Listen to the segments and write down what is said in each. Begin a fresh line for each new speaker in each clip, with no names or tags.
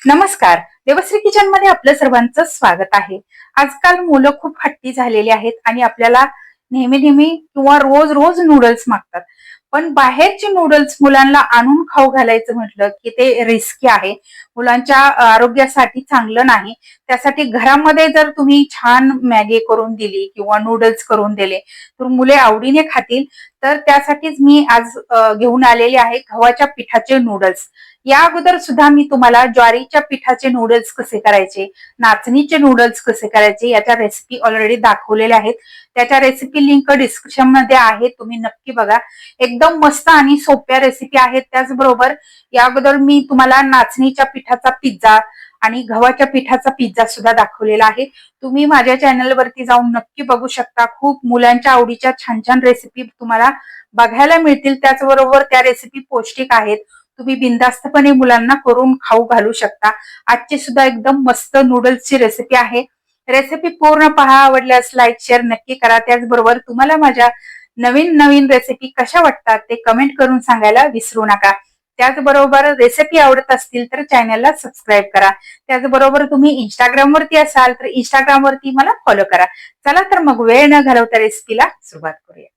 नमस्कार. देवश्री किचन मध्ये आपलं सर्वांचं स्वागत आहे. आजकाल मुलं खूप हट्टी झालेली आहेत आणि आपल्याला नेहमी नेहमी किंवा रोज रोज नूडल्स मागतात. पण बाहेरचे नूडल्स मुलांना आणून खाऊ घालायचं म्हटलं की ते रिस्की आहे. मुलांच्या आरोग्यासाठी चांगलं नाही. त्यासाठी घरामध्ये जर तुम्ही छान मॅगी करून दिली किंवा नूडल्स करून दिले तर मुले आवडीने खातील. तर त्यासाठीच मी आज घेऊन आलेले आहे गव्हाच्या पिठाचे नूडल्स. या अगोदर सुद्धा मी तुम्हाला ज्वारीच्या पिठाचे नूडल्स कसे करायचे, नाचणीचे नूडल्स कसे करायचे याच्या रेसिपी ऑलरेडी दाखवलेल्या आहेत. त्याच्या रेसिपी लिंक डिस्क्रिप्शन मध्ये आहे, तुम्ही नक्की बघा. एकदम मस्त आणि सोप्या रेसिपी आहेत. त्याचबरोबर या अगोदर मी तुम्हाला नाचणीच्या पिठाचा पिझ्झा आणि गव्हाच्या पिठाचा पिझ्झा सुद्धा दाखवलेला आहे. तुम्ही माझ्या चॅनल वरती जाऊन नक्की बघू शकता. खूप मुलांच्या आवडीच्या छान छान रेसिपी तुम्हाला बघायला मिळतील. त्याचबरोबर त्या रेसिपी पौष्टिक आहेत. तुम्ही बिनधास्तपणे मुलांना करून खाऊ घालू शकता. आजची सुद्धा एकदम मस्त नूडल्सची रेसिपी आहे. रेसिपी पूर्ण पहा. आवडल्यास लाईक शेअर नक्की करा. त्याचबरोबर तुम्हाला माझ्या नवीन नवीन रेसिपी कशा वाटतात ते कमेंट करून सांगायला विसरू नका. त्याचबरोबर रेसिपी आवडत असतील तर चॅनलला सबस्क्राईब करा. त्याचबरोबर तुम्ही इंस्टाग्राम वरती असाल तर इंस्टाग्राम वरती मला फॉलो करा. चला तर मग वेळ न घालवता रेसिपीला सुरुवात करूया.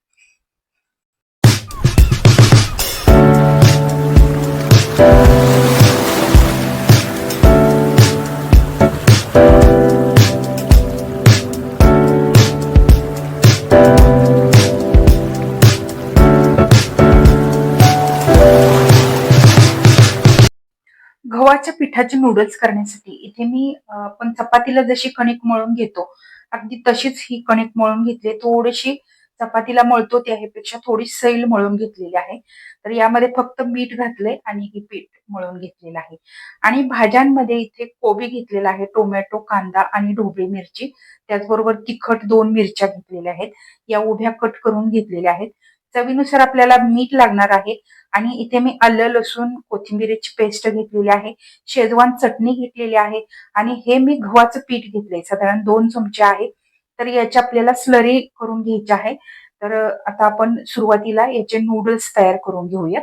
गव्हाच्या पिठाचे नूडल्स करण्यासाठी इथे मी आपण चपातीला जशी कणिक मळून घेतो अगदी तशीच ही कणिक मळून घेतली. थोडीशी चपातीला मळतो त्यापेक्षा थोडी सैल मळून घेतलेली आहे. तर यामध्ये फक्त मीठ घातलंय आणि ही पीठ मळून घेतलेलं आहे. आणि भाज्यांमध्ये इथे कोबी घेतलेला आहे, टोमॅटो, कांदा आणि ढोबळी मिरची. त्याचबरोबर तिखट 2 मिरच्या घेतलेल्या आहेत. या उभ्या कट करून घेतलेल्या आहेत. चवीनुसार आपल्याला मीठ लागणार आहे. आणि इथे मी आलं, लसूण, कोथिंबीरची पेस्ट घेतलेली आहे. शेजवान चटणी घेतलेली आहे. आणि हे मी गव्हाचं पीठ घेतलंय, साधारण 2 चमचे आहे. तर याची आपल्याला स्लरी करून घ्यायची आहे. तर आता आपण सुरुवातीला याचे नूडल्स तयार करून घेऊया.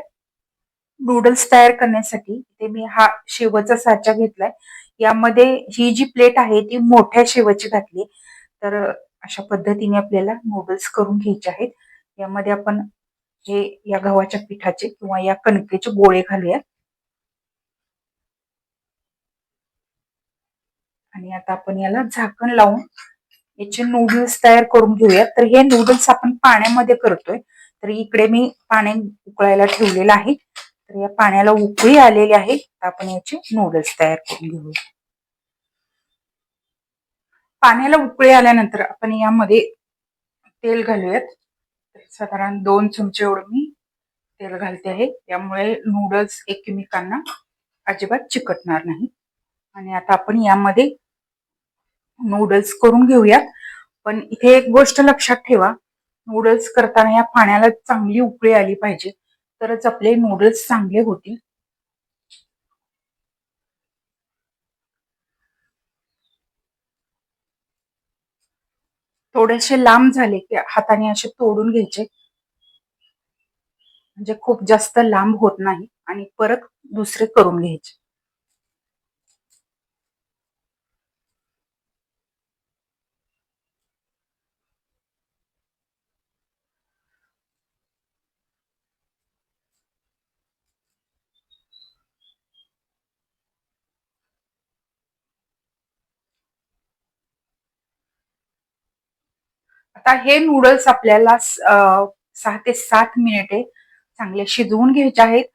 नूडल्स तयार करण्यासाठी इथे मी हा शेवचा साचा घेतलाय. यामध्ये ही जी प्लेट आहे ती मोठ्या शेवची घातली. तर अशा पद्धतीने आपल्याला नूडल्स करून घ्यायचे आहेत. यामध्ये आपण हे या गव्हाच्या पिठाचे किंवा या कणकेचे गोळे घालूया. आणि आता आपण याला झाकण लावून याचे नूडल्स तयार करून घेऊयात. तर हे नूडल्स आपण पाण्यामध्ये करतोय. तर इकडे मी पाणी उकळायला ठेवलेलं आहे. तर या पाण्याला उकळी आलेली आहे. आपण याचे नूडल्स तयार करून घेऊया. पाण्याला उकळी आल्यानंतर आपण यामध्ये तेल घालूयात. साधारण 2 चमचे एवढं मी तेल घालते आहे. त्यामुळे नूडल्स एकमेकांना अजिबात चिकटणार नाही. आणि आता आपण यामध्ये नूडल्स करून घेऊयात. पण इथे एक गोष्ट लक्षात ठेवा, नूडल्स करताना या पाण्याला चांगली उकळी आली पाहिजे, तरच आपले नूडल्स चांगले होतील. थोडेसे लांब झाले की हाताने असे तोडून घ्यायचे, म्हणजे खूप जास्त लांब होत नाही. आणि परत दुसरे करून घ्यायचे. आता हे नूडल्स आपल्याला 6 ते 7 मिनिटे चांगले शिजवून घ्यायचे आहेत.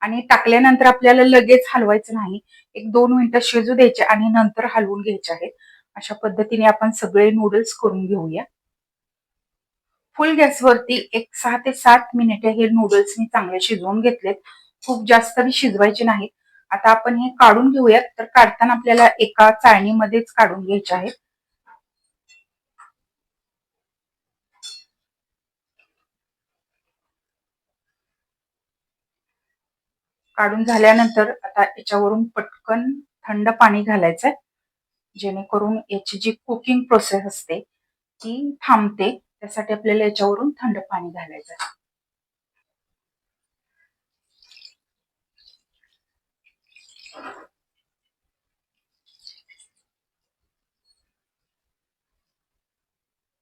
आणि टाकल्यानंतर आपल्याला लगेच हलवायचं नाही. 1-2 मिनिटं शिजू द्यायचे आणि नंतर हलवून घ्यायचे आहेत. अशा पद्धतीने आपण सगळे नूडल्स करून घेऊया. फुल गॅसवरती एक 6 ते 7 मिनिटे हे नूडल्स मी चांगले शिजवून घेतलेत. खूप जास्त बी शिजवायचे नाहीत. आता आपण हे काढून घेऊयात. तर काढताना आपल्याला एका चाळणीमध्येच काढून घ्यायचे आहेत. काढून झाल्यानंतर आता याच्यावरून पटकन थंड पाणी घालायचंय, जेणेकरून याची जी कुकिंग प्रोसेस असते ती थांबते. त्यासाठी आपल्याला याच्यावरून थंड पाणी घालायचंय.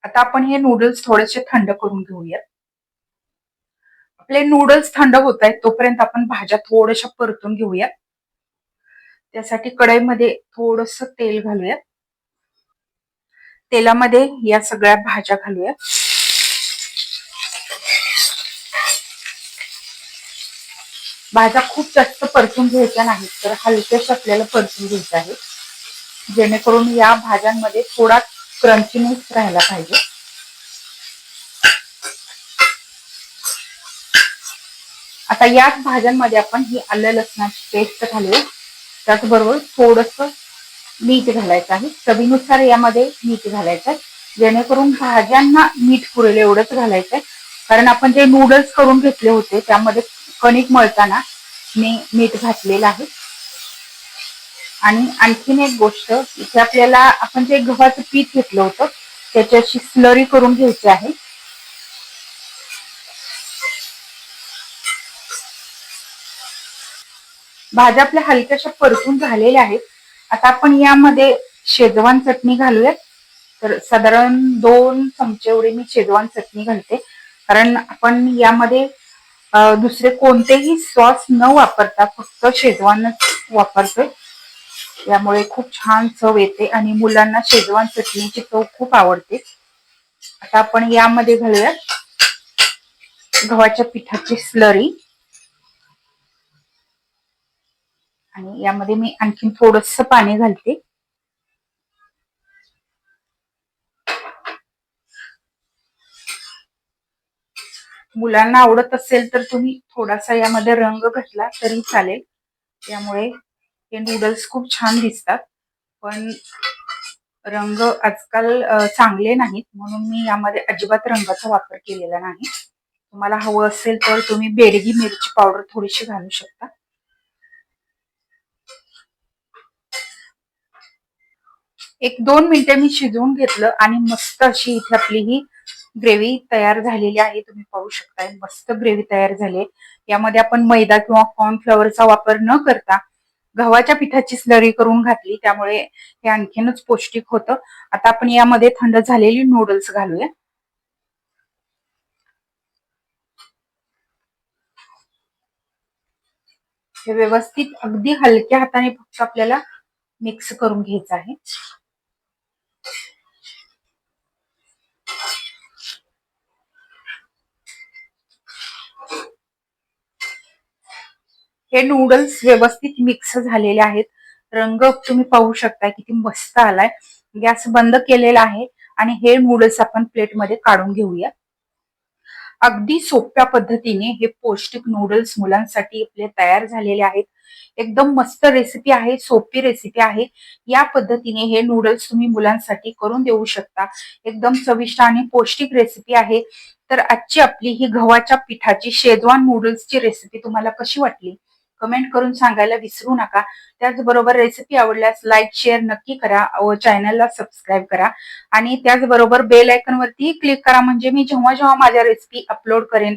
आता आपण हे नूडल्स थोडेसे थंड करून घेऊया. आपले नूडल्स थंड होत आहेत तोपर्यंत आपण भाज्या थोड्याशा परतून घेऊया. त्यासाठी कढईमध्ये थोडस तेल घालूया. तेलामध्ये या सगळ्या भाज्या घालूया. भाज्या खूप जास्त परतून घ्यायच्या नाहीत, तर हलक्याच आपल्याला परतून घ्यायच्या आहेत, जेणेकरून या भाज्यांमध्ये थोडा क्रंचीनेस राहायला पाहिजे. आता याच भाज्यांमध्ये आपण ही आलं लसणाची पेस्ट घालूया. त्याचबरोबर थोडस मीठ घालायचं आहे, चवीनुसार यामध्ये मीठ घालायचं आहे, जेणेकरून भाज्यांना मीठ पुरेल एवढंच घालायचंय. कारण आपण जे नूडल्स करून घेतले होते त्यामध्ये कणिक मळताना मी मीठ घातलेलं आहे. आणि आणखीन एक गोष्ट, इथे आपल्याला आपण जे गव्हाचं पीठ घेतलं होतं त्याच्याशी स्लरी करून घ्यायची आहे. भाज्या आपल्या हलक्याशा परतून झालेल्या आहेत. आता आपण यामध्ये शेजवान चटणी घालूयात. तर साधारण 2 चमचे एवढी मी शेजवान चटणी घालते, कारण आपण यामध्ये दुसरे कोणतेही सॉस न वापरता फक्त शेजवानच वापरतोय. यामुळे खूप छान चव येते आणि मुलांना शेजवान चटणीची चव खूप आवडते. आता आपण यामध्ये घालूया गव्हाच्या पिठाची स्लरी. आणि यामध्ये मी आणखी थोडंसं पाणी घालते. मुलांना आवडत असेल तर तुम्ही थोडासा यामध्ये रंग घातला तरी चालेल, त्यामुळे हे नूडल्स खूप छान दिसतात. पण रंग आजकाल चांगले नाहीत, म्हणून मी यामध्ये अजिबात रंगाचा वापर केलेला नाही. तुम्हाला हवं असेल तर तुम्ही बेडगी मिरची पावडर थोडीशी घालू शकता. एक 2 मिनिटे मी शिजवून घेतलं आणि मस्त अशी इथे आपली ही ग्रेव्ही तयार झालेली आहे. तुम्ही पाहू शकताय मस्त ग्रेव्ही तयार झाली आहे. यामध्ये आपण मैदा किंवा कॉर्नफ्लॉवरचा वापर न करता गव्हाच्या पिठाची स्लरी करून घातली, त्यामुळे हे आणखीनच पौष्टिक होतं. आता आपण यामध्ये थंड झालेली नूडल्स घालूया. हे व्यवस्थित अगदी हलक्या हाताने फक्त आपल्याला मिक्स करून घ्यायचं आहे. हे नूडल्स व्यवस्थित मिक्स झालेले आहेत. रंग तुम्ही पाहू शकता किती मस्त आलाय. गॅस बंद केलेला आहे आणि हे नूडल्स आपण प्लेटमध्ये काढून घेऊया. अगदी सोप्या पद्धतीने हे पौष्टिक नूडल्स मुलांसाठी आपले तयार झालेले आहेत. एकदम मस्त रेसिपी आहे, सोपी रेसिपी आहे. या पद्धतीने हे नूडल्स तुम्ही मुलांसाठी करून देऊ शकता. एकदम चविष्ट आणि पौष्टिक रेसिपी आहे. तर आजची आपली ही गव्हाच्या पिठाची शेजवान नूडल्सची रेसिपी तुम्हाला कशी वाटली कमेंट करून सांगायला विसरू नका. त्याचबरोबर रेसिपी आवडल्यास लाईक शेअर नक्की करा व चॅनलला सबस्क्राईब करा. आणि त्याचबरोबर बेल आयकॉन वरती क्लिक करा, म्हणजे मी जेव्हा जेव्हा माझ्या रेसिपी अपलोड करेन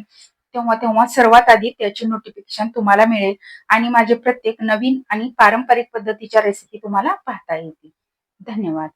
तेव्हा तेव्हा सर्वात आधी त्याची नोटिफिकेशन तुम्हाला मिळेल आणि माझे प्रत्येक नवीन आणि पारंपरिक पद्धतीच्या रेसिपी तुम्हाला पाहता येतील. धन्यवाद.